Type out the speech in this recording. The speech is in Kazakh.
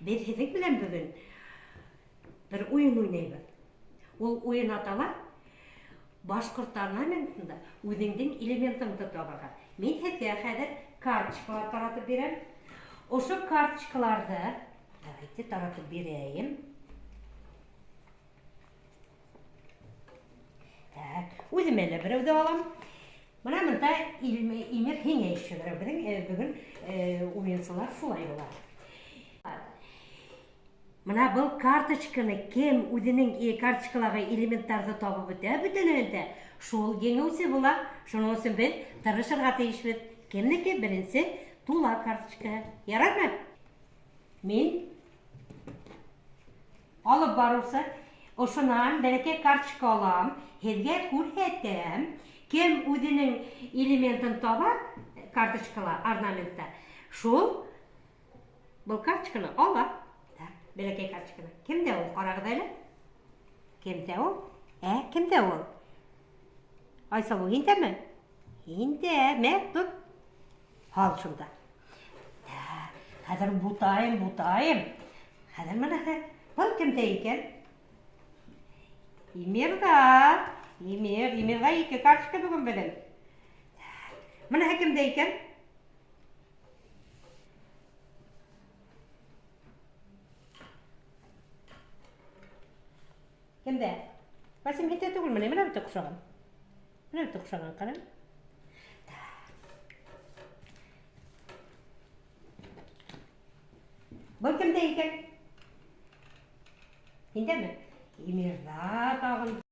Biz sizin bilen bugün bir oyun oynayız. Ол ойын атала башқұрт парламентінде өзіңдің элементіңді табаға. Мен сізге қазір карточкалар таратып берем. Осы карточкаларды давайте таратып берейін. Өзім әлі біреуді алам. Мына мұнда Имер Хеңейші бүгін ойынсылар шулай болады. Мына бұл карточканы кем өзінің карточкалағы элементтарды табып өте бүтінінде шол еңеусе бола, шоның өсін біз тырышырға тейішбіз. Кемдеке бірінсі тула карточка. Ярар ма? Мен алып барылса, ошынан бәреке карточка алам, хезге көрсетем, кем өзінің элементін таба карточкала, орнаментта, шол бұл карточканы алам. Бәлекей карточканы. Кімде ол? Қарағыдайлы? Кімде ол? Кімде ол? Айсалу, хинде ме? Хинде, мәк тұт. Хал шында. Қазір бұтайым. Қазір мұна, бұл кімде екен? Имерға. Имерға екі карточка бүгін білім. Мұна кімде екен? Кімде? Басым хете түгіл міне, мына біті құшаған. Мына біті құшаған қарам. Бұл кімде екен? Хинде ме? Имерда тағын.